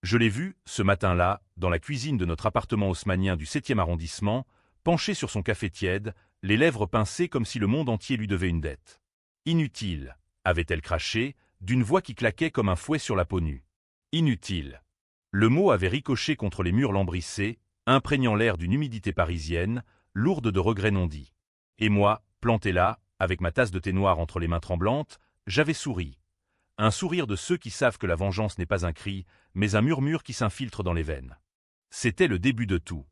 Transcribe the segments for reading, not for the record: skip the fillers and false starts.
Je l'ai vue, ce matin-là, dans la cuisine de notre appartement haussmannien du 7e arrondissement, penchée sur son café tiède, les lèvres pincées comme si le monde entier lui devait une dette. Inutile, avait-elle craché, d'une voix qui claquait comme un fouet sur la peau nue. Inutile. Le mot avait ricoché contre les murs lambrissés, imprégnant l'air d'une humidité parisienne, lourde de regrets non dits. Et moi, planté là, avec ma tasse de thé noir entre les mains tremblantes, j'avais souri. Un sourire de ceux qui savent que la vengeance n'est pas un cri, mais un murmure qui s'infiltre dans les veines. C'était le début de tout.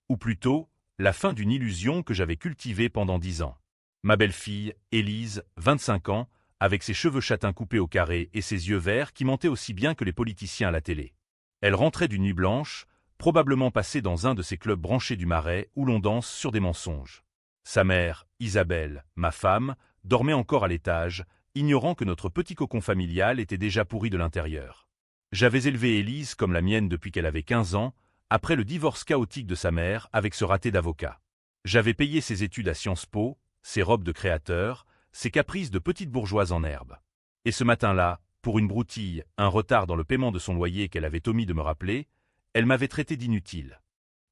Ou plutôt, la fin d'une illusion que j'avais cultivée pendant 10 ans. Ma belle-fille, Élise, 25 ans, avec ses cheveux châtains coupés au carré et ses yeux verts qui mentaient aussi bien que les politiciens à la télé. Elle rentrait d'une nuit blanche, probablement passée dans un de ces clubs branchés du Marais où l'on danse sur des mensonges. Sa mère, Isabelle, ma femme, dormait encore à l'étage, ignorant que notre petit cocon familial était déjà pourri de l'intérieur. J'avais élevé Élise comme la mienne depuis qu'elle avait 15 ans, après le divorce chaotique de sa mère avec ce raté d'avocat. J'avais payé ses études à Sciences Po, ses robes de créateur, ses caprices de petite bourgeoise en herbe. Et ce matin-là, pour une broutille, un retard dans le paiement de son loyer qu'elle avait omis de me rappeler, elle m'avait traité d'inutile.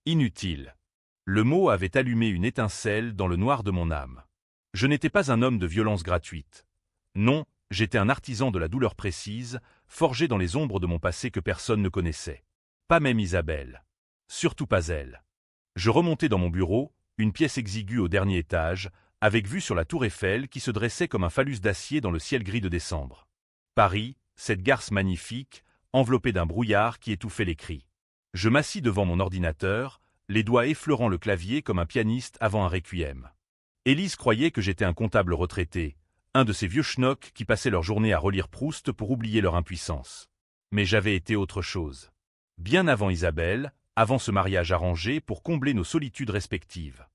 Inutile. Le mot avait allumé une étincelle dans le noir de mon âme. Je n'étais pas un homme de violence gratuite. Non, j'étais un artisan de la douleur précise, forgé dans les ombres de mon passé que personne ne connaissait. Pas même Isabelle. Surtout pas elle. Je remontai dans mon bureau, une pièce exiguë au dernier étage, avec vue sur la tour Eiffel qui se dressait comme un phallus d'acier dans le ciel gris de décembre. Paris, cette garce magnifique, enveloppée d'un brouillard qui étouffait les cris. Je m'assis devant mon ordinateur, les doigts effleurant le clavier comme un pianiste avant un requiem. Élise croyait que j'étais un comptable retraité, un de ces vieux schnocks qui passaient leur journée à relire Proust pour oublier leur impuissance. Mais j'avais été autre chose. Bien avant Isabelle, avant ce mariage arrangé pour combler nos solitudes respectives.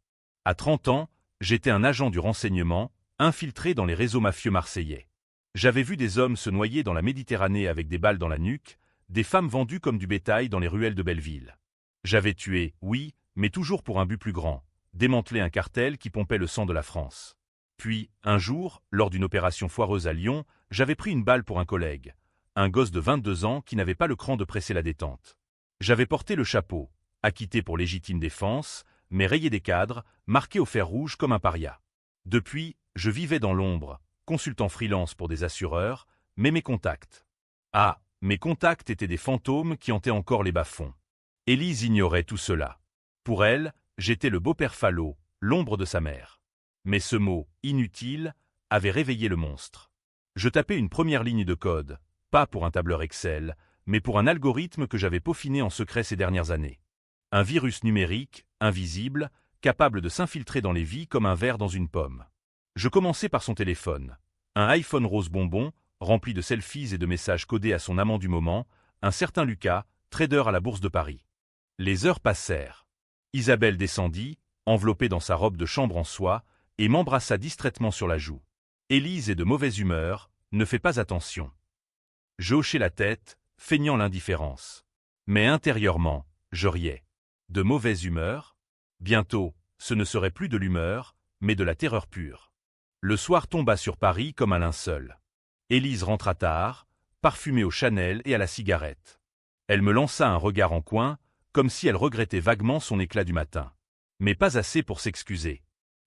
À 30 ans, j'étais un agent du renseignement, infiltré dans les réseaux mafieux marseillais. J'avais vu des hommes se noyer dans la Méditerranée avec des balles dans la nuque, des femmes vendues comme du bétail dans les ruelles de Belleville. J'avais tué, oui, mais toujours pour un but plus grand, démanteler un cartel qui pompait le sang de la France. Puis, un jour, lors d'une opération foireuse à Lyon, j'avais pris une balle pour un collègue, un gosse de 22 ans qui n'avait pas le cran de presser la détente. J'avais porté le chapeau, acquitté pour légitime défense, mais rayé des cadres, marqué au fer rouge comme un paria. Depuis, je vivais dans l'ombre, consultant freelance pour des assureurs, mais mes contacts. Ah, mes contacts étaient des fantômes qui hantaient encore les bas-fonds. Élise ignorait tout cela. Pour elle, j'étais le beau-père Fallot, l'ombre de sa mère. Mais ce mot, inutile, avait réveillé le monstre. Je tapais une première ligne de code, pas pour un tableur Excel, mais pour un algorithme que j'avais peaufiné en secret ces dernières années. Un virus numérique, invisible, capable de s'infiltrer dans les vies comme un ver dans une pomme. Je commençais par son téléphone. Un iPhone rose bonbon, rempli de selfies et de messages codés à son amant du moment, un certain Lucas, trader à la Bourse de Paris. Les heures passèrent. Isabelle descendit, enveloppée dans sa robe de chambre en soie, et m'embrassa distraitement sur la joue. Élise est de mauvaise humeur, ne fais pas attention. Je hochai la tête, feignant l'indifférence. Mais intérieurement, je riais. De mauvaise humeur? Bientôt, ce ne serait plus de l'humeur, mais de la terreur pure. Le soir tomba sur Paris comme un linceul. Élise rentra tard, parfumée au Chanel et à la cigarette. Elle me lança un regard en coin, comme si elle regrettait vaguement son éclat du matin. Mais pas assez pour s'excuser.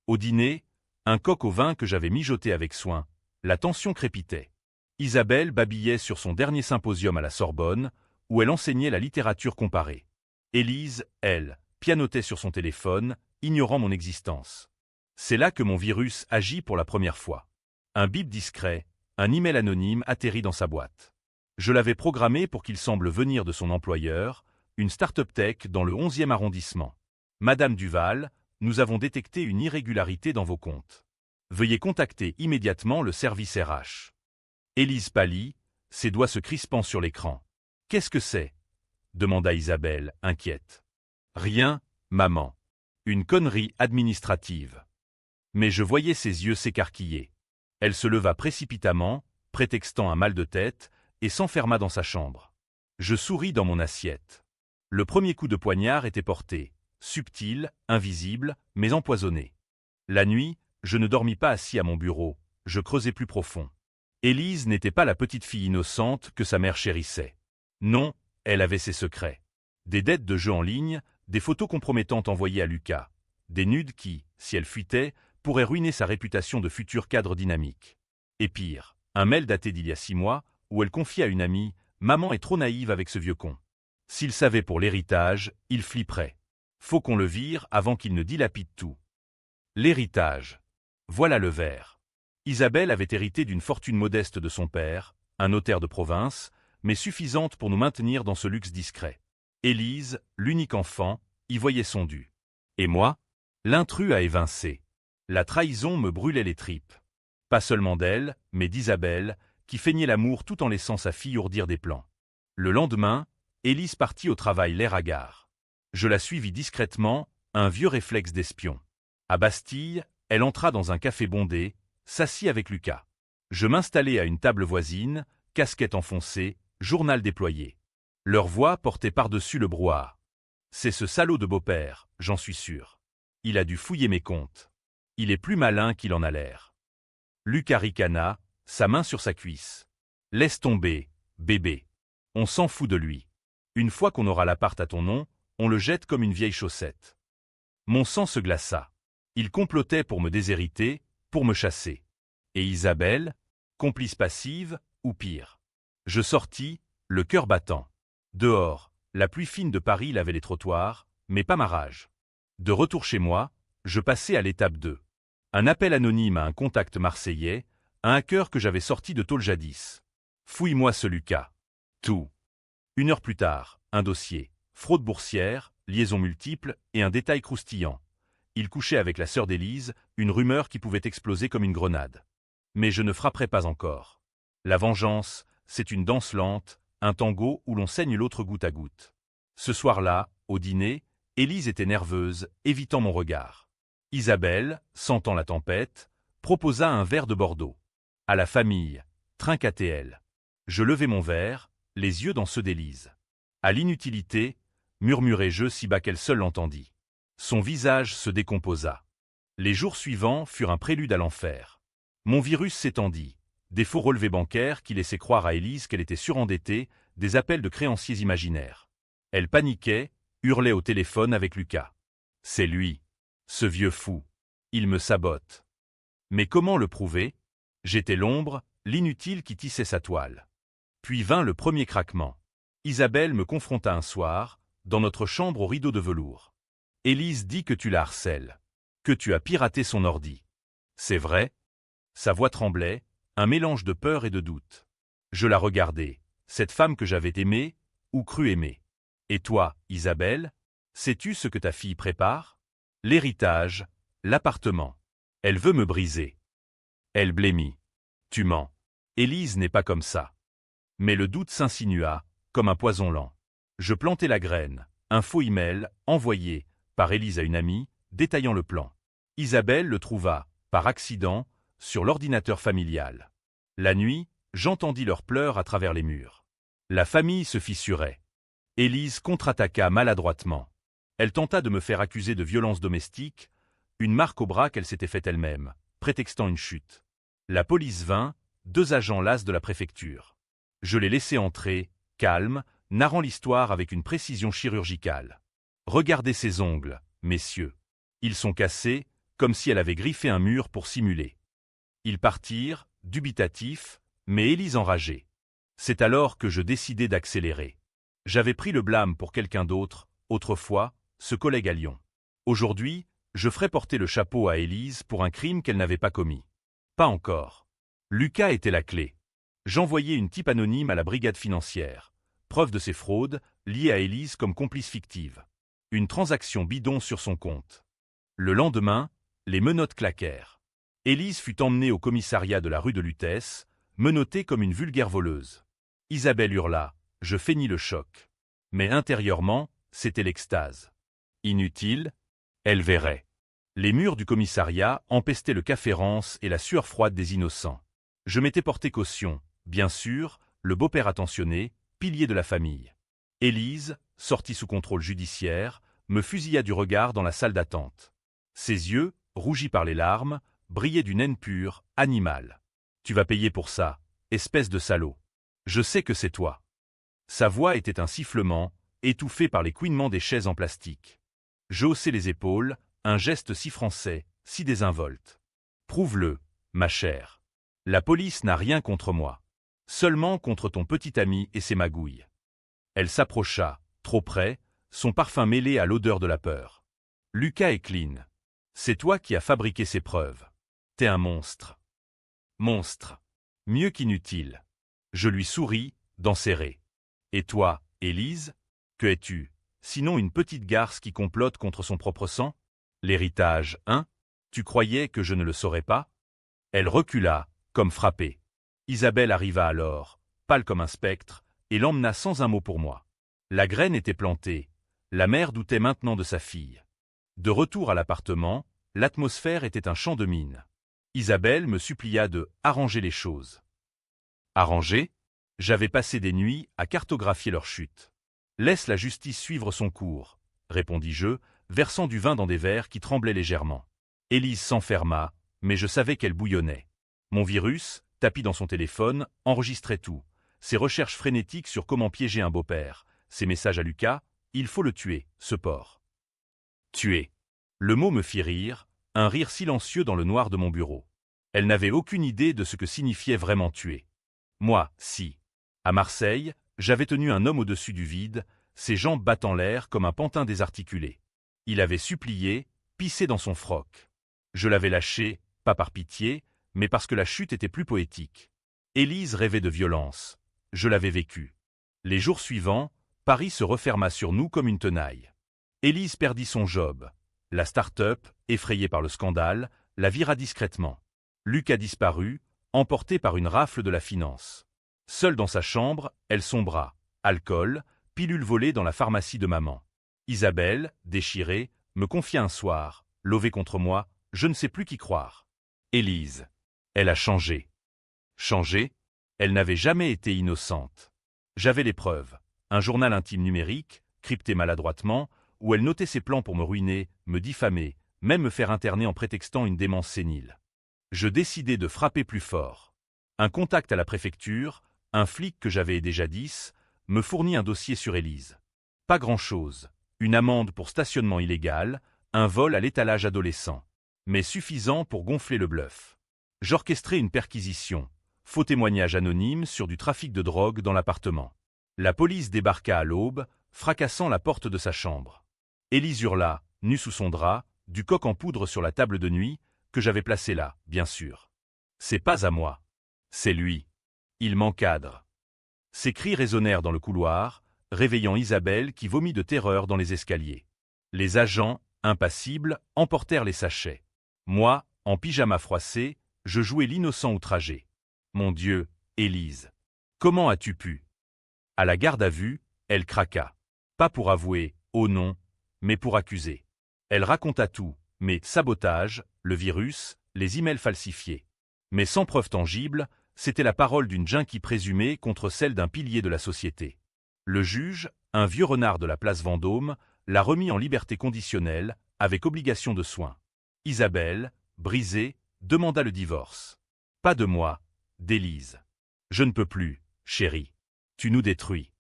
Au dîner, un coq au vin que j'avais mijoté avec soin, la tension crépitait. Isabelle babillait sur son dernier symposium à la Sorbonne, où elle enseignait la littérature comparée. Élise, elle, pianotait sur son téléphone, ignorant mon existence. C'est là que mon virus agit pour la première fois. Un bip discret, un email anonyme atterrit dans sa boîte. Je l'avais programmé pour qu'il semble venir de son employeur, une start-up tech dans le 11e arrondissement. Madame Duval, nous avons détecté une irrégularité dans vos comptes. Veuillez contacter immédiatement le service RH. Élise pâlit, ses doigts se crispant sur l'écran. « Qu'est-ce que c'est » demanda Isabelle, inquiète. « Rien, maman. Une connerie administrative. » Mais je voyais ses yeux s'écarquiller. Elle se leva précipitamment, prétextant un mal de tête, et s'enferma dans sa chambre. Je souris dans mon assiette. Le premier coup de poignard était porté, subtil, invisible, mais empoisonné. La nuit, je ne dormis pas assis à mon bureau, je creusais plus profond. Élise n'était pas la petite fille innocente que sa mère chérissait. Non, Elle avait ses secrets. Des dettes de jeux en ligne, des photos compromettantes envoyées à Lucas, des nudes qui, si elle fuitait, pourraient ruiner sa réputation de futur cadre dynamique. Et pire, un mail daté d'il y a 6 mois, où elle confiait à une amie « Maman est trop naïve avec ce vieux con. S'il savait pour l'héritage, il flipperait. Faut qu'on le vire avant qu'il ne dilapide tout. » L'héritage. Voilà le vers. Isabelle avait hérité d'une fortune modeste de son père, un notaire de province, mais suffisante pour nous maintenir dans ce luxe discret. Élise, l'unique enfant, y voyait son dû. Et moi? L'intrus a évincé. La trahison me brûlait les tripes. Pas seulement d'elle, mais d'Isabelle, qui feignait l'amour tout en laissant sa fille ourdir des plans. Le lendemain, Élise partit au travail l'air hagard. Je la suivis discrètement, un vieux réflexe d'espion. À Bastille, elle entra dans un café bondé, s'assit avec Lucas. Je m'installai à une table voisine, casquette enfoncée, journal déployé. Leur voix portait par-dessus le brouhaha. C'est ce salaud de beau-père, j'en suis sûr. Il a dû fouiller mes comptes. Il est plus malin qu'il en a l'air. Lucas ricana, sa main sur sa cuisse. Laisse tomber, bébé. On s'en fout de lui. Une fois qu'on aura l'appart à ton nom, on le jette comme une vieille chaussette. Mon sang se glaça. Il complotait pour me déshériter, pour me chasser. Et Isabelle, complice passive, ou pire. Je sortis, le cœur battant. Dehors, la pluie fine de Paris lavait les trottoirs, mais pas ma rage. De retour chez moi, je passai à l'étape 2. Un appel anonyme à un contact marseillais, un hacker que j'avais sorti de tôle jadis. Fouille-moi ce Lucas. Tout. 1 heure plus tard, un dossier, fraude boursière, liaisons multiples et un détail croustillant. Il couchait avec la sœur d'Élise, une rumeur qui pouvait exploser comme une grenade. Mais je ne frapperai pas encore. La vengeance, c'est une danse lente, un tango où l'on saigne l'autre goutte à goutte. Ce soir-là, au dîner, Élise était nerveuse, évitant mon regard. Isabelle, sentant la tempête, proposa un verre de Bordeaux. À la famille, trinquatait-elle. Je levai mon verre, les yeux dans ceux d'Élise. À l'inutilité, murmurai-je si bas qu'elle seule l'entendit. Son visage se décomposa. Les jours suivants furent un prélude à l'enfer. Mon virus s'étendit. Des faux relevés bancaires qui laissaient croire à Élise qu'elle était surendettée, des appels de créanciers imaginaires. Elle paniquait, hurlait au téléphone avec Lucas. C'est lui. Ce vieux fou. Il me sabote. Mais comment le prouver? J'étais l'ombre, l'inutile qui tissait sa toile. Puis vint le premier craquement. Isabelle me confronta un soir, dans notre chambre aux rideaux de velours. Élise dit que tu la harcèles, que tu as piraté son ordi. C'est vrai? Sa voix tremblait, un mélange de peur et de doute. Je la regardais, cette femme que j'avais aimée, ou cru aimer. Et toi, Isabelle, sais-tu ce que ta fille prépare? L'héritage, l'appartement. Elle veut me briser. Elle blêmit. Tu mens. Élise n'est pas comme ça. Mais le doute s'insinua, comme un poison lent. Je plantai la graine, un faux email, envoyé, par Élise à une amie, détaillant le plan. Isabelle le trouva, par accident, sur l'ordinateur familial. La nuit, j'entendis leurs pleurs à travers les murs. La famille se fissurait. Élise contre-attaqua maladroitement. Elle tenta de me faire accuser de violence domestique, une marque au bras qu'elle s'était faite elle-même, prétextant une chute. La police vint, 2 agents las de la préfecture. Je les laissai entrer, calme, narrant l'histoire avec une précision chirurgicale. Regardez ses ongles, messieurs. Ils sont cassés, comme si elle avait griffé un mur pour simuler. Ils partirent, dubitatifs, mais Élise enragée. C'est alors que je décidai d'accélérer. J'avais pris le blâme pour quelqu'un d'autre, autrefois, ce collègue à Lyon. Aujourd'hui, je ferai porter le chapeau à Élise pour un crime qu'elle n'avait pas commis. Pas encore. Lucas était la clé. J'envoyai une type anonyme à la brigade financière. Preuve de ses fraudes, liées à Élise comme complice fictive. Une transaction bidon sur son compte. Le lendemain, les menottes claquèrent. Élise fut emmenée au commissariat de la rue de Lutèce, menottée comme une vulgaire voleuse. Isabelle hurla, je feignis le choc. Mais intérieurement, c'était l'extase. Inutile, elle verrait. Les murs du commissariat empestaient le café rance et la sueur froide des innocents. Je m'étais porté caution, bien sûr, le beau-père attentionné, pilier de la famille. Élise, sortie sous contrôle judiciaire, me fusilla du regard dans la salle d'attente. Ses yeux, rougis par les larmes, brillaient d'une haine pure, animale. Tu vas payer pour ça, espèce de salaud. Je sais que c'est toi. Sa voix était un sifflement, étouffé par les couinements des chaises en plastique. Je haussai les épaules, un geste si français, si désinvolte. Prouve-le, ma chère. La police n'a rien contre moi. Seulement contre ton petit ami et ses magouilles. Elle s'approcha, trop près, son parfum mêlé à l'odeur de la peur. Lucas est clean. C'est toi qui as fabriqué ces preuves. T'es un monstre. Monstre. Mieux qu'inutile. Je lui souris, dents serrées. Et toi, Élise, que es-tu, sinon une petite garce qui complote contre son propre sang? L'héritage, hein? Tu croyais que je ne le saurais pas? Elle recula, comme frappée. Isabelle arriva alors, pâle comme un spectre, et l'emmena sans un mot pour moi. La graine était plantée. La mère doutait maintenant de sa fille. De retour à l'appartement, l'atmosphère était un champ de mine. Isabelle me supplia de « arranger les choses ». Arranger? J'avais passé des nuits à cartographier leur chute. Laisse la justice suivre son cours, répondis-je, versant du vin dans des verres qui tremblaient légèrement. Élise s'enferma, mais je savais qu'elle bouillonnait. Mon virus, tapi dans son téléphone, enregistrait tout. Ses recherches frénétiques sur comment piéger un beau-père, ses messages à Lucas, il faut le tuer, ce porc. Tuer. Le mot me fit rire, un rire silencieux dans le noir de mon bureau. Elle n'avait aucune idée de ce que signifiait vraiment tuer. Moi, si. À Marseille, j'avais tenu un homme au-dessus du vide, ses jambes battant l'air comme un pantin désarticulé. Il avait supplié, pissé dans son froc. Je l'avais lâché, pas par pitié, mais parce que la chute était plus poétique. Élise rêvait de violence. Je l'avais vécu. Les jours suivants, Paris se referma sur nous comme une tenaille. Élise perdit son job. La start-up, effrayée par le scandale, la vira discrètement. Lucas disparut, emporté par une rafle de la finance. Seule dans sa chambre, elle sombra. Alcool, pilule volée dans la pharmacie de maman. Isabelle, déchirée, me confia un soir, levée contre moi, je ne sais plus qui croire. Élise. Elle a changé. Changé? Elle n'avait jamais été innocente. J'avais les preuves. Un journal intime numérique, crypté maladroitement, où elle notait ses plans pour me ruiner, me diffamer, même me faire interner en prétextant une démence sénile. Je décidai de frapper plus fort. Un contact à la préfecture, un flic que j'avais aidé jadis, me fournit un dossier sur Élise. Pas grand-chose, une amende pour stationnement illégal, un vol à l'étalage adolescent, mais suffisant pour gonfler le bluff. J'orchestrai une perquisition, faux témoignage anonyme sur du trafic de drogue dans l'appartement. La police débarqua à l'aube, fracassant la porte de sa chambre. Élise hurla, nue sous son drap, du coq en poudre sur la table de nuit, que j'avais placé là, bien sûr. C'est pas à moi. C'est lui. Il m'encadre. Ses cris résonnèrent dans le couloir, réveillant Isabelle qui vomit de terreur dans les escaliers. Les agents, impassibles, emportèrent les sachets. Moi, en pyjama froissé, je jouais l'innocent outragé. Mon Dieu, Élise. Comment as-tu pu? À la garde à vue, elle craqua. Pas pour avouer, oh non, mais pour accuser. Elle raconta tout, mais sabotage, le virus, les emails falsifiés. Mais sans preuve tangible, c'était la parole d'une junkie présumée contre celle d'un pilier de la société. Le juge, un vieux renard de la place Vendôme, l'a remis en liberté conditionnelle, avec obligation de soins. Isabelle, brisée, demanda le divorce. Pas de moi, d'Élise. Je ne peux plus, chérie. Tu nous détruis.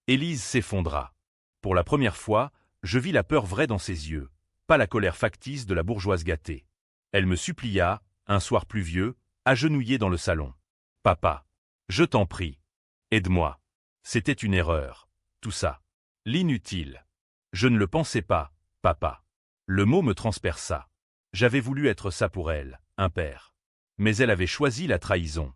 Élise s'effondra. Pour la première fois, je vis la peur vraie dans ses yeux, pas la colère factice de la bourgeoise gâtée. Elle me supplia, un soir pluvieux, agenouillée dans le salon. Papa, je t'en prie. Aide-moi. C'était une erreur, tout ça. L'inutile. Je ne le pensais pas, papa. Le mot me transperça. J'avais voulu être ça pour elle, un père. Mais elle avait choisi la trahison.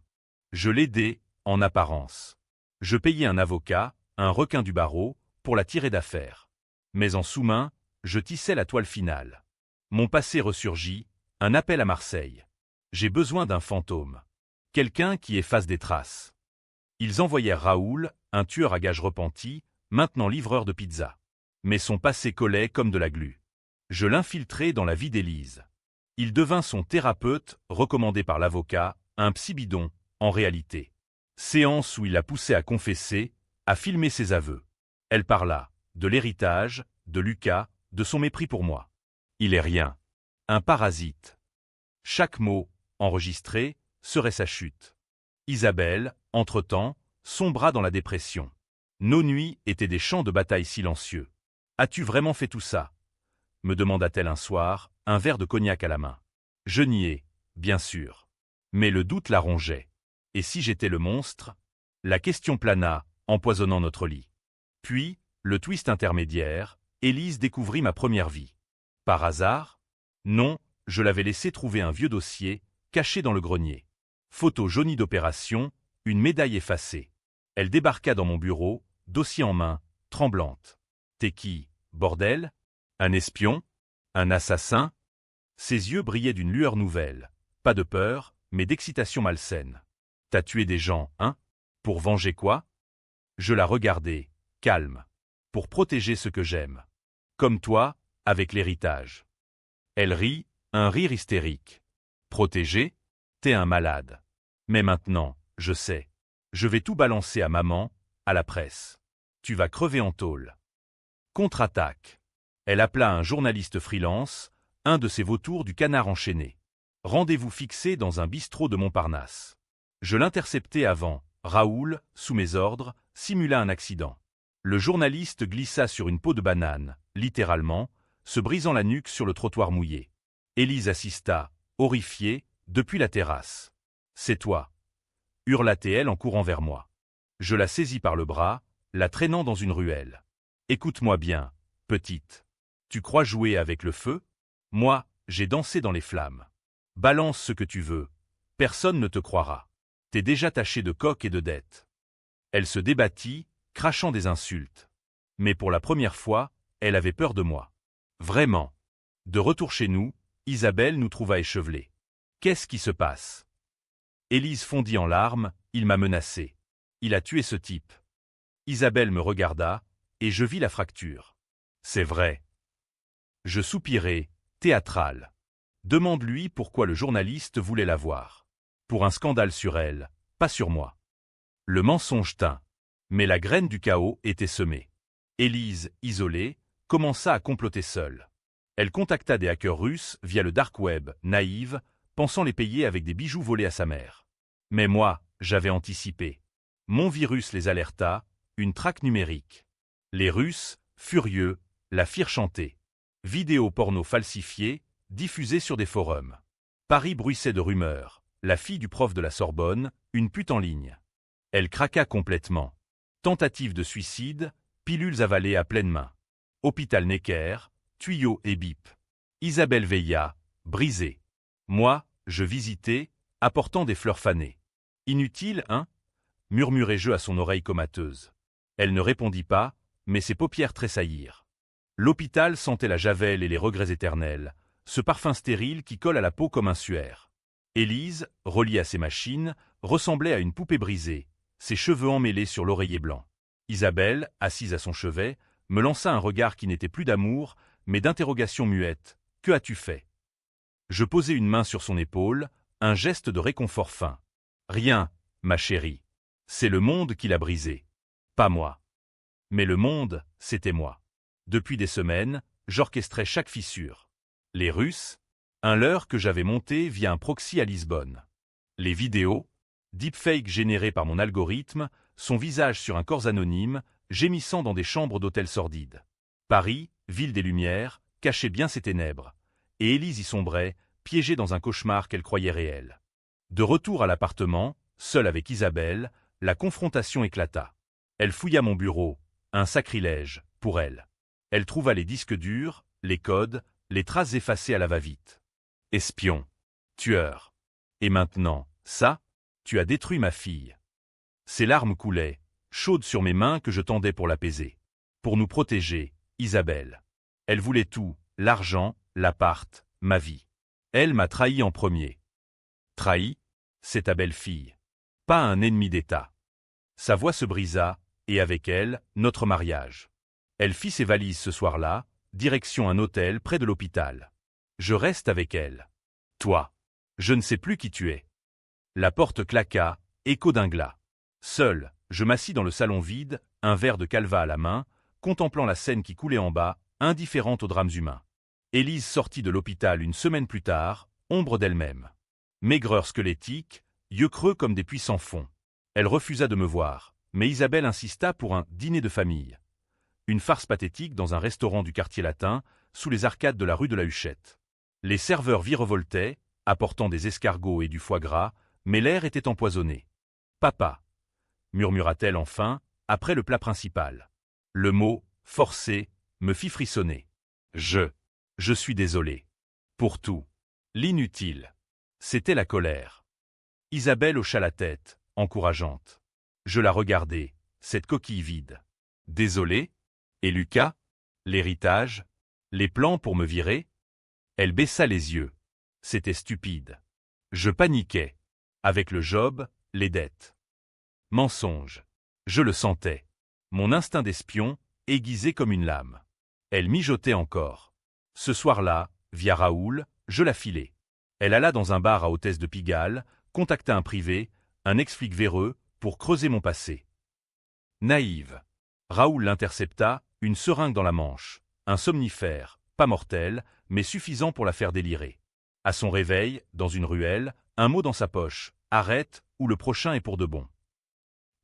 Je l'aidai, en apparence. Je payais un avocat, un requin du barreau, pour la tirer d'affaire. Mais en sous-main, je tissais la toile finale. Mon passé ressurgit, un appel à Marseille. J'ai besoin d'un fantôme. Quelqu'un qui efface des traces. Ils envoyèrent Raoul, un tueur à gages repenti, maintenant livreur de pizza. Mais son passé collait comme de la glu. Je l'infiltrai dans la vie d'Élise. Il devint son thérapeute, recommandé par l'avocat, un psy bidon, en réalité. Séance où il la poussait à confesser, à filmer ses aveux. Elle parla de l'héritage, de Lucas, de son mépris pour moi. Il est rien. Un parasite. Chaque mot, enregistré, serait sa chute. Isabelle, entre-temps, sombra dans la dépression. Nos nuits étaient des champs de bataille silencieux. « As-tu vraiment fait tout ça ?» me demanda-t-elle un soir, un verre de cognac à la main. Je niai, bien sûr. Mais le doute la rongeait. Et si j'étais le monstre? La question plana, empoisonnant notre lit. Puis, le twist intermédiaire, Élise découvrit ma première vie. Par hasard? Non, je l'avais laissé trouver un vieux dossier, caché dans le grenier. Photo jaunie d'opération, une médaille effacée. Elle débarqua dans mon bureau, dossier en main, tremblante. « T'es qui, bordel? Un espion? Un assassin ?» Ses yeux brillaient d'une lueur nouvelle. Pas de peur, mais d'excitation malsaine. « T'as tué des gens, hein? Pour venger quoi ?» Je la regardais, calme. « Pour protéger ce que j'aime. Comme toi, avec l'héritage. » Elle rit, un rire hystérique. « Protéger? T'es un malade. Mais maintenant, je sais. Je vais tout balancer à maman, à la presse. Tu vas crever en tôle. » Contre-attaque. Elle appela un journaliste freelance, un de ces vautours du canard enchaîné. Rendez-vous fixé dans un bistrot de Montparnasse. Je l'interceptai avant. Raoul, sous mes ordres, simula un accident. Le journaliste glissa sur une peau de banane, littéralement, se brisant la nuque sur le trottoir mouillé. Élise assista, horrifiée, depuis la terrasse. « C'est toi !» hurla-t-elle en courant vers moi. Je la saisis par le bras, la traînant dans une ruelle. « Écoute-moi bien, petite. Tu crois jouer avec le feu? Moi, j'ai dansé dans les flammes. Balance ce que tu veux. Personne ne te croira. T'es déjà taché de coques et de dettes. » Elle se débattit, crachant des insultes. Mais pour la première fois, elle avait peur de moi. Vraiment. De retour chez nous, Isabelle nous trouva échevelés. « Qu'est-ce qui se passe ?» Élise fondit en larmes, il m'a menacé. Il a tué ce type. Isabelle me regarda, et je vis la fracture. C'est vrai. Je soupirai, théâtral. Demande-lui pourquoi le journaliste voulait la voir. Pour un scandale sur elle, pas sur moi. Le mensonge tint. Mais la graine du chaos était semée. Élise, isolée, commença à comploter seule. Elle contacta des hackers russes via le dark web, naïve, pensant les payer avec des bijoux volés à sa mère. Mais moi, j'avais anticipé. Mon virus les alerta, une traque numérique. Les Russes, furieux, la firent chanter. Vidéos porno falsifiées, diffusées sur des forums. Paris bruissait de rumeurs. La fille du prof de la Sorbonne, une pute en ligne. Elle craqua complètement. Tentative de suicide, pilules avalées à pleine main. Hôpital Necker, tuyaux et bip. Isabelle veilla, brisée. Moi, je visitais, apportant des fleurs fanées. Inutile, hein? Murmurai-je à son oreille comateuse. Elle ne répondit pas, mais ses paupières tressaillirent. L'hôpital sentait la javel et les regrets éternels, ce parfum stérile qui colle à la peau comme un suaire. Élise, reliée à ses machines, ressemblait à une poupée brisée, ses cheveux emmêlés sur l'oreiller blanc. Isabelle, assise à son chevet, me lança un regard qui n'était plus d'amour, mais d'interrogation muette. « Que as-tu fait ?» Je posai une main sur son épaule, un geste de réconfort fin. « Rien, ma chérie. C'est le monde qui l'a brisé. Pas moi. » Mais le monde, c'était moi. Depuis des semaines, j'orchestrais chaque fissure. Les Russes, un leurre que j'avais monté via un proxy à Lisbonne. Les vidéos, deepfake générées par mon algorithme, son visage sur un corps anonyme, gémissant dans des chambres d'hôtels sordides. Paris, ville des Lumières, cachait bien ses ténèbres, et Élise y sombrait, piégée dans un cauchemar qu'elle croyait réel. De retour à l'appartement, seule avec Isabelle, la confrontation éclata. Elle fouilla mon bureau, un sacrilège, pour elle. Elle trouva les disques durs, les codes, les traces effacées à la va-vite. Espion. Tueur. Et maintenant, ça? Tu as détruit ma fille. Ses larmes coulaient, chaudes sur mes mains que je tendais pour l'apaiser. Pour nous protéger, Isabelle. Elle voulait tout, l'argent, l'appart, ma vie. Elle m'a trahi en premier. Trahi? C'est ta belle-fille. Pas un ennemi d'État. Sa voix se brisa, et avec elle, notre mariage. Elle fit ses valises ce soir-là, direction un hôtel près de l'hôpital. Je reste avec elle. Toi. Je ne sais plus qui tu es. La porte claqua, écho d'un glas. Seul, je m'assis dans le salon vide, un verre de calva à la main, contemplant la scène qui coulait en bas, indifférente aux drames humains. Élise sortit de l'hôpital une semaine plus tard, ombre d'elle-même. Maigreur squelettique, yeux creux comme des puits sans fond. Elle refusa de me voir, mais Isabelle insista pour un dîner de famille. Une farce pathétique dans un restaurant du quartier latin, sous les arcades de la rue de la Huchette. Les serveurs virevoltaient, apportant des escargots et du foie gras, mais l'air était empoisonné. « Papa » murmura-t-elle enfin, après le plat principal. Le mot « forcé » me fit frissonner. Je suis désolé. Pour tout. L'inutile. C'était la colère. Isabelle hocha la tête, encourageante. Je la regardais, cette coquille vide. Désolé? Et Lucas? L'héritage? Les plans pour me virer? Elle baissa les yeux. C'était stupide. Je paniquais. Avec le job, les dettes. Mensonge. Je le sentais. Mon instinct d'espion, aiguisé comme une lame. Elle mijotait encore. Ce soir-là, via Raoul, je la filai. Elle alla dans un bar à Hôtesse de Pigalle, contacta un privé, un ex-flic véreux, pour creuser mon passé. Naïve. Raoul l'intercepta, une seringue dans la manche, un somnifère, pas mortel, mais suffisant pour la faire délirer. À son réveil, dans une ruelle, un mot dans sa poche, arrête, ou le prochain est pour de bon.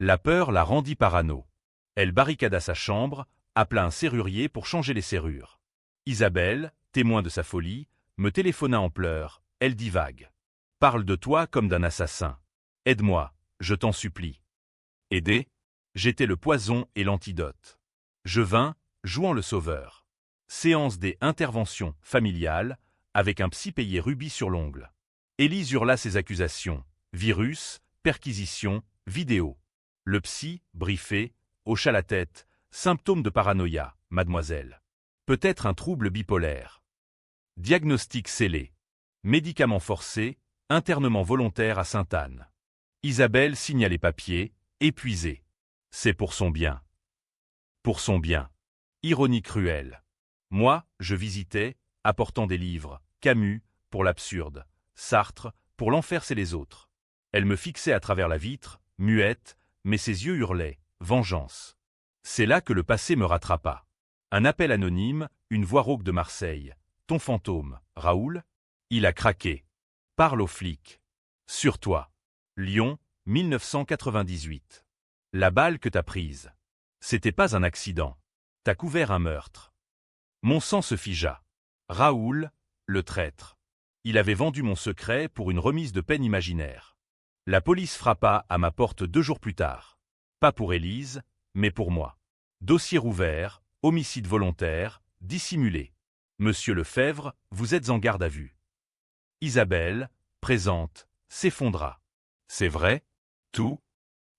La peur la rendit parano. Elle barricada sa chambre, appela un serrurier pour changer les serrures. Isabelle, témoin de sa folie, me téléphona en pleurs, elle divague. Parle de toi comme d'un assassin. Aide-moi, je t'en supplie. Aider? J'étais le poison et l'antidote. Je vins, jouant le sauveur. Séance des interventions familiales, avec un psy payé rubis sur l'ongle. Élise hurla ses accusations. Virus, perquisition, vidéo. Le psy, briefé, hocha la tête. Symptômes de paranoïa, mademoiselle. Peut-être un trouble bipolaire. Diagnostic scellé. Médicament forcé, internement volontaire à Sainte-Anne. Isabelle signa les papiers, épuisée. C'est pour son bien. Pour son bien. Ironie cruelle. Moi, je visitais, apportant des livres, Camus, pour l'absurde, Sartre, pour l'enfer c'est les autres. Elle me fixait à travers la vitre, muette, mais ses yeux hurlaient, vengeance. C'est là que le passé me rattrapa. Un appel anonyme, une voix rauque de Marseille. Ton fantôme, Raoul? Il a craqué. Parle aux flics. Sur toi. Lyon, 1998. La balle que t'as prise. C'était pas un accident. T'as couvert un meurtre. Mon sang se figea. Raoul, le traître. Il avait vendu mon secret pour une remise de peine imaginaire. La police frappa à ma porte 2 jours plus tard. Pas pour Élise, mais pour moi. Dossier rouvert, homicide volontaire, dissimulé. Monsieur Lefebvre, vous êtes en garde à vue. Isabelle, présente, s'effondra. C'est vrai? Tout?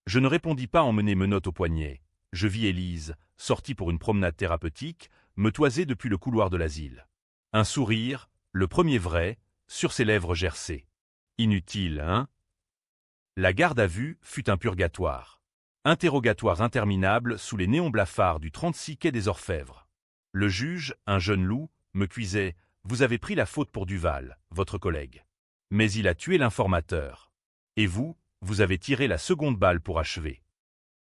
Je ne répondis pas emmené menottes au poignet. Je vis Élise, sortie pour une promenade thérapeutique, me toiser depuis le couloir de l'asile. Un sourire, le premier vrai, sur ses lèvres gercées. Inutile, hein? La garde à vue fut un purgatoire. Interrogatoire interminable sous les néons blafards du 36 quai des Orfèvres. Le juge, un jeune loup, me cuisait « Vous avez pris la faute pour Duval, votre collègue. Mais il a tué l'informateur. Et vous, vous avez tiré la seconde balle pour achever. »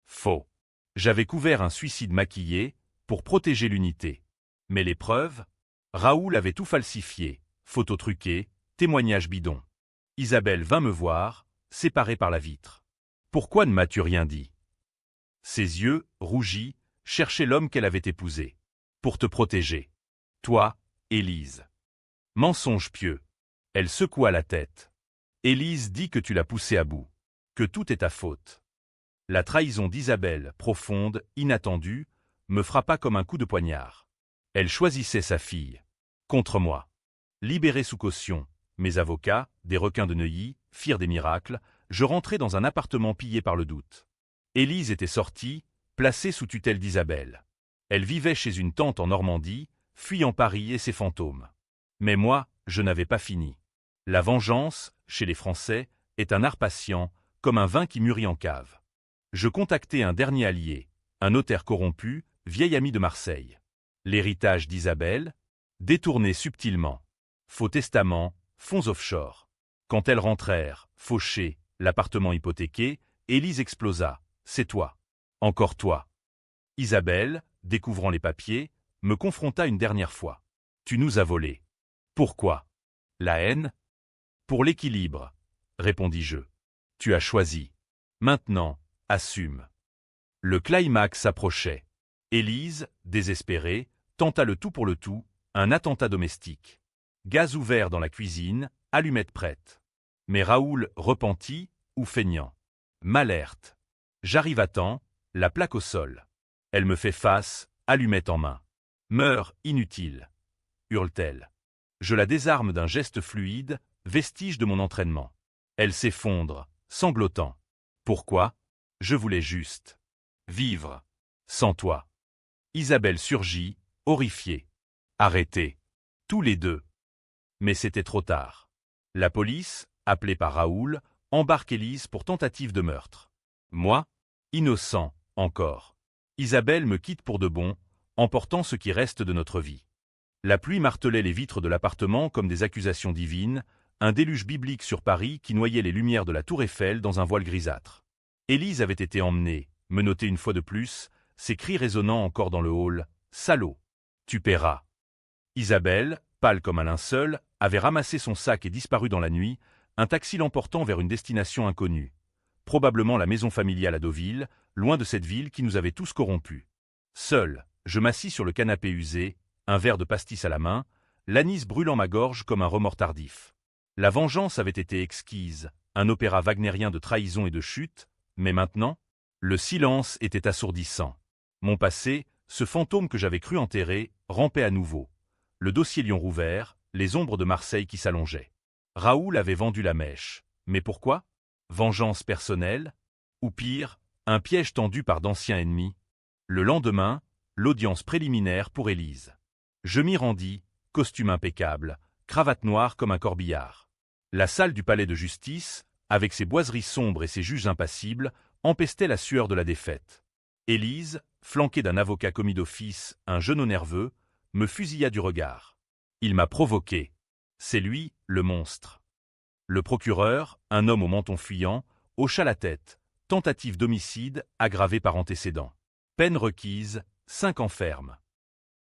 Faux. J'avais couvert un suicide maquillé pour protéger l'unité. Mais les preuves? Raoul avait tout falsifié, photos truquées, témoignages bidons. Isabelle vint me voir, séparée par la vitre. Pourquoi ne m'as-tu rien dit? Ses yeux, rougis, cherchaient l'homme qu'elle avait épousé. Pour te protéger. Toi, Élise. Mensonge pieux. Elle secoua la tête. Élise dit que tu l'as poussé à bout. Que tout est ta faute. La trahison d'Isabelle, profonde, inattendue, me frappa comme un coup de poignard. Elle choisissait sa fille. Contre moi. Libéré sous caution, mes avocats, des requins de Neuilly, firent des miracles, je rentrai dans un appartement pillé par le doute. Élise était sortie, placée sous tutelle d'Isabelle. Elle vivait chez une tante en Normandie, fuyant Paris et ses fantômes. Mais moi, je n'avais pas fini. La vengeance, chez les Français, est un art patient, comme un vin qui mûrit en cave. Je contactai un dernier allié, un notaire corrompu, vieil ami de Marseille. L'héritage d'Isabelle, détourné subtilement. Faux testament, fonds offshore. Quand elles rentrèrent, fauchées, l'appartement hypothéqué, Élise explosa. C'est toi. Encore toi. Isabelle, découvrant les papiers, me confronta une dernière fois. Tu nous as volés. Pourquoi? La haine? Pour l'équilibre, répondis-je. Tu as choisi. Maintenant, assume. Le climax s'approchait. Élise, désespérée, tenta le tout pour le tout, un attentat domestique. Gaz ouvert dans la cuisine, allumette prête. Mais Raoul, repenti ou feignant. M'alerte. J'arrive à temps, la plaque au sol. Elle me fait face, allumette en main. Meurs, inutile. Hurle-t-elle. Je la désarme d'un geste fluide, vestige de mon entraînement. Elle s'effondre, sanglotant. Pourquoi? Je voulais juste vivre. Sans toi. Isabelle surgit, horrifiée. Arrêtez. Tous les deux. Mais c'était trop tard. La police, appelée par Raoul, embarque Élise pour tentative de meurtre. Moi, innocent, encore. Isabelle me quitte pour de bon, emportant ce qui reste de notre vie. La pluie martelait les vitres de l'appartement comme des accusations divines, un déluge biblique sur Paris qui noyait les lumières de la tour Eiffel dans un voile grisâtre. Élise avait été emmenée, menottée une fois de plus, ses cris résonnant encore dans le hall. « Salaud! Tu paieras !» Isabelle, pâle comme un linceul, avait ramassé son sac et disparu dans la nuit, un taxi l'emportant vers une destination inconnue. Probablement la maison familiale à Deauville, loin de cette ville qui nous avait tous corrompus. Seul, je m'assis sur le canapé usé, un verre de pastis à la main, l'anis brûlant ma gorge comme un remords tardif. La vengeance avait été exquise, un opéra wagnérien de trahison et de chute, mais maintenant, le silence était assourdissant. Mon passé, ce fantôme que j'avais cru enterré, rampait à nouveau. Le dossier Lion rouvert, les ombres de Marseille qui s'allongeaient. Raoul avait vendu la mèche. Mais pourquoi? Vengeance personnelle? Ou pire, un piège tendu par d'anciens ennemis? Le lendemain, l'audience préliminaire pour Élise. Je m'y rendis, costume impeccable, cravate noire comme un corbillard. La salle du palais de justice, avec ses boiseries sombres et ses juges impassibles, empestait la sueur de la défaite. Élise, flanquée d'un avocat commis d'office, un genou nerveux, me fusilla du regard. Il m'a provoqué. C'est lui, le monstre. Le procureur, un homme au menton fuyant, hocha la tête. Tentative d'homicide aggravée par antécédent. Peine requise, 5 ans ferme.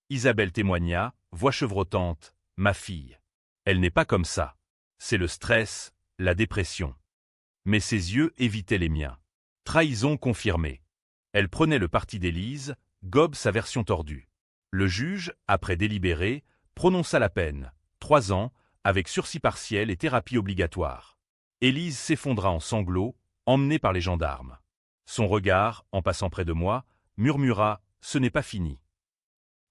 Isabelle témoigna, voix chevrotante, « Ma fille. Elle n'est pas comme ça. C'est le stress, la dépression. » Mais ses yeux évitaient les miens. Trahison confirmée. Elle prenait le parti d'Élise, gobe sa version tordue. Le juge, après délibéré, prononça la peine, 3 ans, avec sursis partiel et thérapie obligatoire. Élise s'effondra en sanglots, emmenée par les gendarmes. Son regard, en passant près de moi, murmura « Ce n'est pas fini ».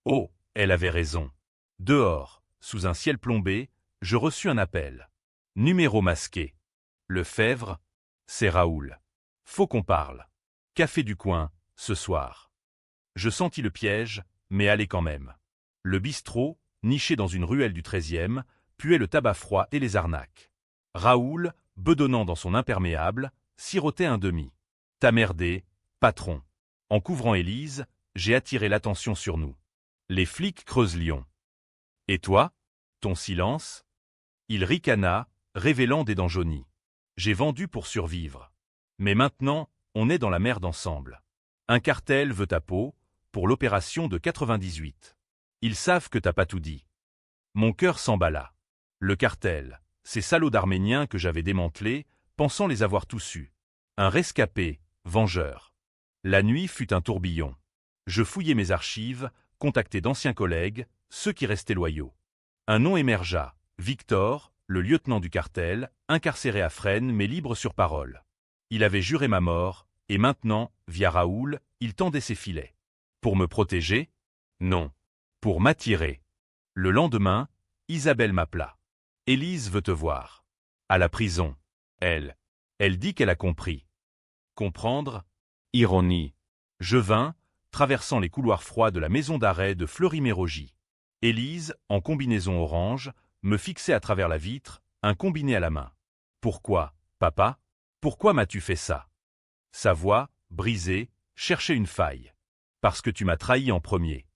Oh, elle avait raison. Dehors, sous un ciel plombé, je reçus un appel. Numéro masqué. Lefebvre, c'est Raoul. Faut qu'on parle. Café du coin, ce soir. Je sentis le piège, mais allais quand même. Le bistrot, niché dans une ruelle du 13e, puait le tabac froid et les arnaques. Raoul, bedonnant dans son imperméable, sirotait un demi. « T'as merdé, patron. » En couvrant Élise, j'ai attiré l'attention sur nous. Les flics creusent Lyon. Et toi? Ton silence? Il ricana, révélant des dents jaunies. J'ai vendu pour survivre. Mais maintenant, on est dans la merde ensemble. Un cartel veut ta peau, pour l'opération de 98. Ils savent que t'as pas tout dit. Mon cœur s'emballa. Le cartel, ces salauds d'Arméniens que j'avais démantelés, pensant les avoir tous eus. Un rescapé, vengeur. La nuit fut un tourbillon. Je fouillai mes archives, contactai d'anciens collègues, ceux qui restaient loyaux. Un nom émergea, Victor, le lieutenant du cartel, incarcéré à Fresnes mais libre sur parole. Il avait juré ma mort, et maintenant, via Raoul, il tendait ses filets. Pour me protéger? Non. Pour m'attirer. Le lendemain, Isabelle m'appela. « Élise veut te voir. » À la prison. Elle dit qu'elle a compris. Comprendre? Ironie. Je vins, traversant les couloirs froids de la maison d'arrêt de Fleury-Mérogis. Élise, en combinaison orange, me fixait à travers la vitre, un combiné à la main. « Pourquoi, papa? Pourquoi m'as-tu fait ça ?» Sa voix, brisée, cherchait une faille. « Parce que tu m'as trahi en premier. »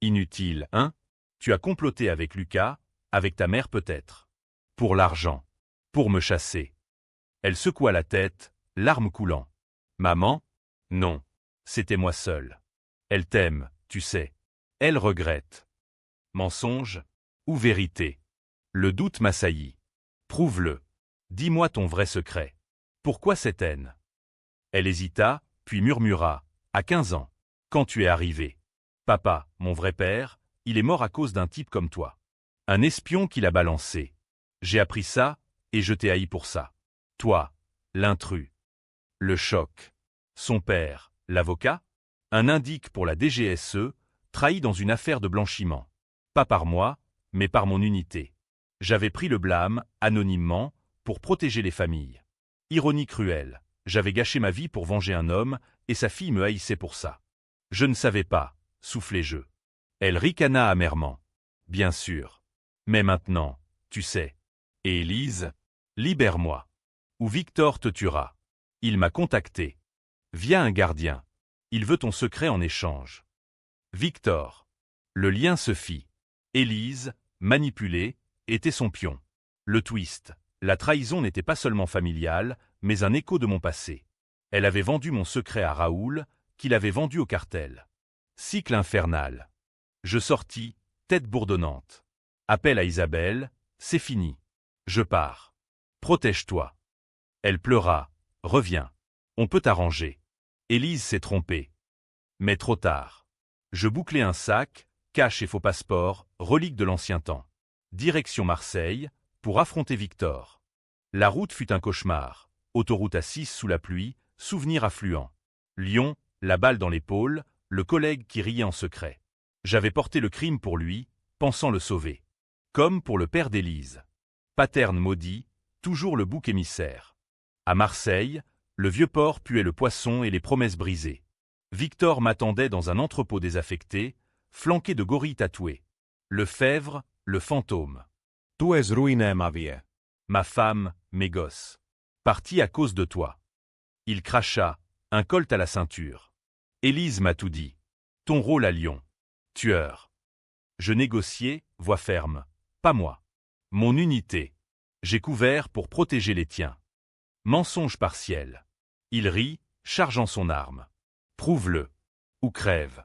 Inutile, hein? Tu as comploté avec Lucas, avec ta mère peut-être. Pour l'argent. Pour me chasser. Elle secoua la tête, larmes coulant. Maman? Non. C'était moi seul. Elle t'aime, tu sais. Elle regrette. Mensonge? Ou vérité? Le doute m'assaillit. Prouve-le. Dis-moi ton vrai secret. Pourquoi cette haine? Elle hésita, puis murmura. À 15 ans. Quand tu es arrivé. Papa, mon vrai père, il est mort à cause d'un type comme toi. Un espion qui l'a balancé. J'ai appris ça, et je t'ai haï pour ça. Toi, l'intrus. Le choc. Son père, l'avocat. Un indique pour la DGSE, trahi dans une affaire de blanchiment. Pas par moi, mais par mon unité. J'avais pris le blâme, anonymement, pour protéger les familles. Ironie cruelle, j'avais gâché ma vie pour venger un homme, et sa fille me haïssait pour ça. Je ne savais pas, soufflai-je. Elle ricana amèrement. Bien sûr. Mais maintenant, tu sais. Et Élise, libère-moi. Ou Victor te tuera. Il m'a contacté. Via un gardien. Il veut ton secret en échange. Victor. Le lien se fit. Élise, manipulée, était son pion. Le twist. La trahison n'était pas seulement familiale, mais un écho de mon passé. Elle avait vendu mon secret à Raoul, qu'il avait vendu au cartel. Cycle infernal. Je sortis, tête bourdonnante. Appel à Isabelle, c'est fini. Je pars. Protège-toi. Elle pleura. Reviens. On peut t'arranger. Élise s'est trompée. Mais trop tard. Je bouclai un sac, cash et faux passeport, relique de l'ancien temps. Direction Marseille, pour affronter Victor. La route fut un cauchemar. Autoroute à 6 sous la pluie, souvenirs affluents. Lyon, la balle dans l'épaule, le collègue qui riait en secret. J'avais porté le crime pour lui, pensant le sauver. Comme pour le père d'Élise. Paterne maudit, toujours le bouc émissaire. À Marseille, le vieux port puait le poisson et les promesses brisées. Victor m'attendait dans un entrepôt désaffecté, flanqué de gorilles tatoués. Lefebvre, le fantôme. Tu es ruiné, ma vie. Ma femme, mes gosses. Partis à cause de toi. Il cracha, un colt à la ceinture. Élise m'a tout dit. Ton rôle à Lyon. Tueur. Je négociais, voix ferme. Pas moi. Mon unité. J'ai couvert pour protéger les tiens. Mensonge partiel. Il rit, chargeant son arme. Prouve-le. Ou crève.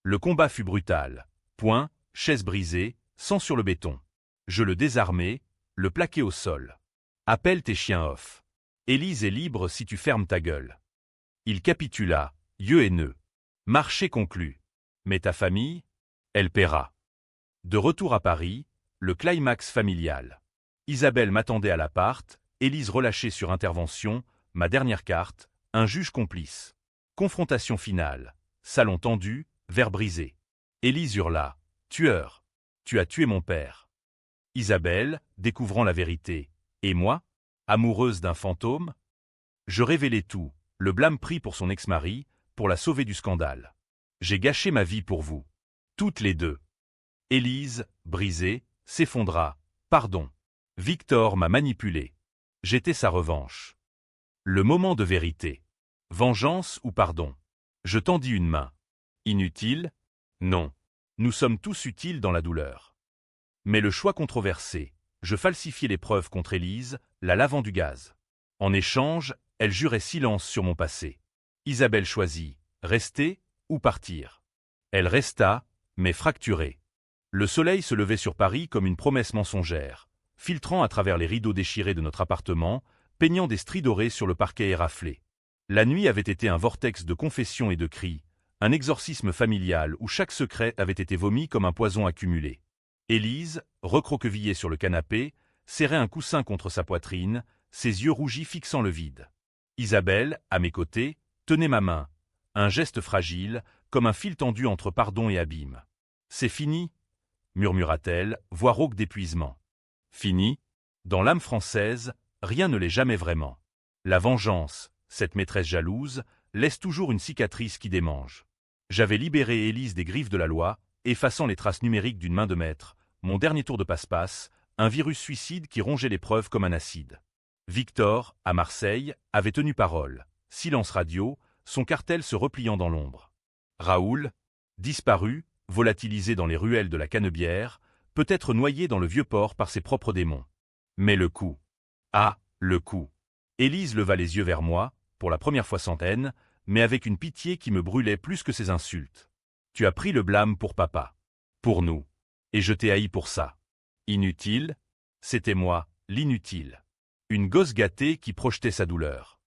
Le combat fut brutal. Poing, chaise brisée, sang sur le béton. Je le désarmai, le plaquai au sol. Appelle tes chiens off. Élise est libre si tu fermes ta gueule. Il capitula, yeux haineux. Marché conclu. Mais ta famille, elle paiera. De retour à Paris, le climax familial. Isabelle m'attendait à l'appart, Élise relâchée sur intervention, ma dernière carte, un juge complice. Confrontation finale. Salon tendu, verre brisé. Élise hurla. Tueur. Tu as tué mon père. Isabelle, découvrant la vérité. Et moi, amoureuse d'un fantôme? Je révélai tout, le blâme pris pour son ex-mari, pour la sauver du scandale. J'ai gâché ma vie pour vous. Toutes les deux. Élise, brisée, s'effondra. Pardon. Victor m'a manipulé. J'étais sa revanche. Le moment de vérité. Vengeance ou pardon? Je tendis une main. Inutile? Non. Nous sommes tous utiles dans la douleur. Mais le choix controversé. Je falsifiai les preuves contre Élise, la lavant du gaz. En échange, elle jurait silence sur mon passé. Isabelle choisit, rester ou partir. Elle resta, mais fracturée. Le soleil se levait sur Paris comme une promesse mensongère, filtrant à travers les rideaux déchirés de notre appartement, peignant des stries dorées sur le parquet éraflé. La nuit avait été un vortex de confessions et de cris, un exorcisme familial où chaque secret avait été vomi comme un poison accumulé. Élise, recroquevillée sur le canapé, serrait un coussin contre sa poitrine, ses yeux rougis fixant le vide. Isabelle, à mes côtés, tenait ma main, un geste fragile, comme un fil tendu entre pardon et abîme. « C'est fini » murmura-t-elle, voix rauque d'épuisement. Fini? Dans l'âme française, rien ne l'est jamais vraiment. La vengeance, cette maîtresse jalouse, laisse toujours une cicatrice qui démange. J'avais libéré Élise des griffes de la loi, effaçant les traces numériques d'une main de maître, mon dernier tour de passe-passe, un virus suicide qui rongeait les preuves comme un acide. Victor, à Marseille, avait tenu parole. Silence radio, son cartel se repliant dans l'ombre. Raoul, disparu, volatilisé dans les ruelles de la Canebière, peut-être noyé dans le vieux port par ses propres démons. Mais le coup. Ah, le coup. Élise leva les yeux vers moi, pour la première fois sans haine, mais avec une pitié qui me brûlait plus que ses insultes. Tu as pris le blâme pour papa. Pour nous. Et je t'ai haï pour ça. Inutile? C'était moi, l'inutile. Une gosse gâtée qui projetait sa douleur.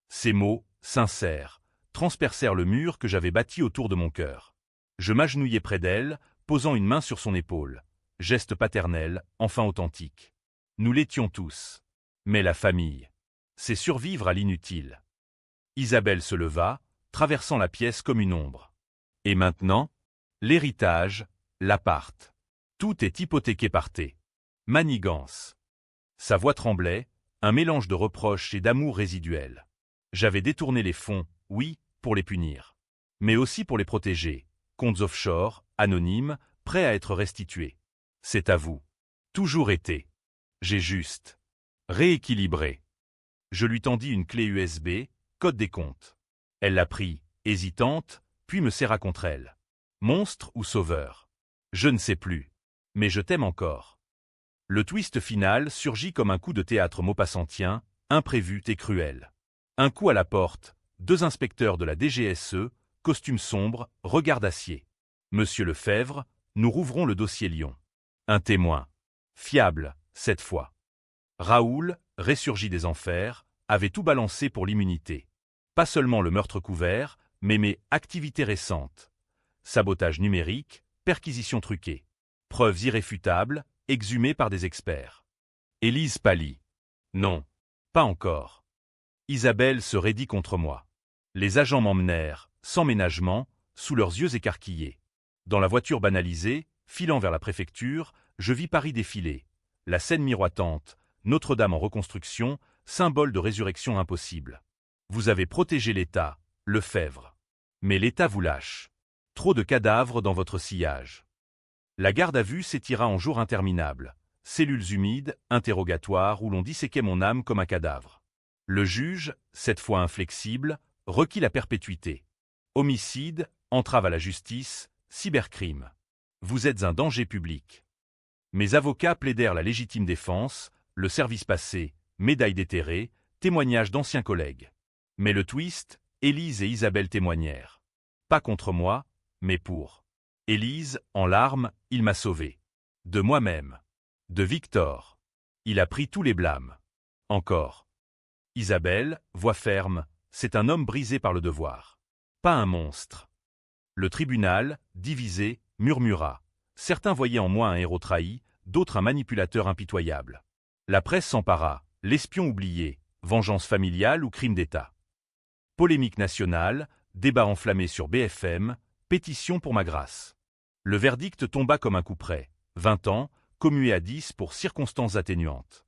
Ces mots, sincères, transpercèrent le mur que j'avais bâti autour de mon cœur. Je m'agenouillai près d'elle, posant une main sur son épaule. Geste paternel, enfin authentique. Nous l'étions tous. Mais la famille, c'est survivre à l'inutile. Isabelle se leva, traversant la pièce comme une ombre. Et maintenant? L'héritage, l'appart. Tout est hypothéqué par T. Manigance. Sa voix tremblait, un mélange de reproches et d'amour résiduel. J'avais détourné les fonds, oui, pour les punir. Mais aussi pour les protéger. Comptes offshore, anonymes, prêts à être restitués. C'est à vous. Toujours été. J'ai juste rééquilibré. Je lui tendis une clé USB, code des comptes. Elle la prit, hésitante, puis me serra contre elle. Monstre ou sauveur? Je ne sais plus. Mais je t'aime encore. Le twist final surgit comme un coup de théâtre maupassantien, imprévu et cruel. Un coup à la porte, 2 inspecteurs de la DGSE, costume sombre, regard d'acier. Monsieur Lefebvre, nous rouvrons le dossier Lyon. Un témoin. Fiable, cette fois. Raoul, ressurgi des enfers, avait tout balancé pour l'immunité. Pas seulement le meurtre couvert, mais mes activités récentes. Sabotage numérique, perquisition truquée. Preuves irréfutables, exhumées par des experts. Élise pâlit. Non, pas encore. Isabelle se raidit contre moi. Les agents m'emmenèrent, sans ménagement, sous leurs yeux écarquillés. Dans la voiture banalisée, filant vers la préfecture, je vis Paris défiler. La Seine miroitante, Notre-Dame en reconstruction, symbole de résurrection impossible. Vous avez protégé l'État, Lefebvre. Mais l'État vous lâche. Trop de cadavres dans votre sillage. La garde à vue s'étira en jours interminables. Cellules humides, interrogatoires où l'on disséquait mon âme comme un cadavre. Le juge, cette fois inflexible, requit la perpétuité. Homicide, entrave à la justice, cybercrime. Vous êtes un danger public. Mes avocats plaidèrent la légitime défense, le service passé, médaille déterrée, témoignages d'anciens collègues. Mais le twist, Élise et Isabelle témoignèrent. Pas contre moi, mais pour. Élise, en larmes, il m'a sauvé. De moi-même. De Victor. Il a pris tous les blâmes. Encore. Isabelle, voix ferme, c'est un homme brisé par le devoir. Pas un monstre. Le tribunal, divisé, murmura. Certains voyaient en moi un héros trahi, d'autres un manipulateur impitoyable. La presse s'empara, l'espion oublié, vengeance familiale ou crime d'État. Polémique nationale, débat enflammé sur BFM, pétition pour ma grâce. Le verdict tomba comme un couperet, 20 ans, commué à 10 pour circonstances atténuantes.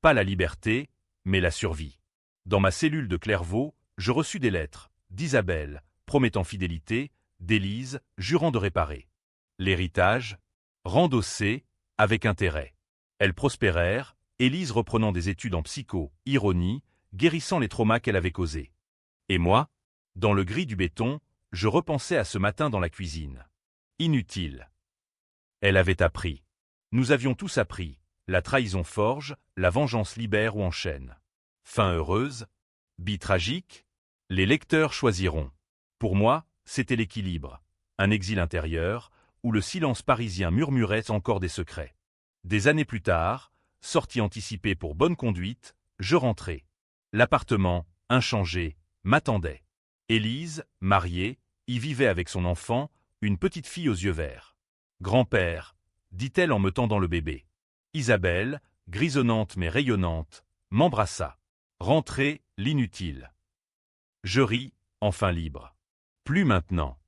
Pas la liberté, mais la survie. Dans ma cellule de Clairvaux, je reçus des lettres, d'Isabelle, promettant fidélité, d'Élise, jurant de réparer. L'héritage, rendossé, avec intérêt. Elles prospérèrent, Élise reprenant des études en psycho, ironie, guérissant les traumas qu'elle avait causés. Et moi, dans le gris du béton, je repensais à ce matin dans la cuisine. Inutile. Elle avait appris. Nous avions tous appris. La trahison forge, la vengeance libère ou enchaîne. Fin heureuse, tragique, les lecteurs choisiront. Pour moi, c'était l'équilibre. Un exil intérieur, où le silence parisien murmurait encore des secrets. Des années plus tard, sortie anticipée pour bonne conduite, je rentrais. L'appartement, inchangé, m'attendait. Élise, mariée, y vivait avec son enfant, une petite fille aux yeux verts. Grand-père, dit-elle en me tendant le bébé. Isabelle, grisonnante mais rayonnante, m'embrassa. Rentrée, l'inutile. Je ris, enfin libre. Plus maintenant.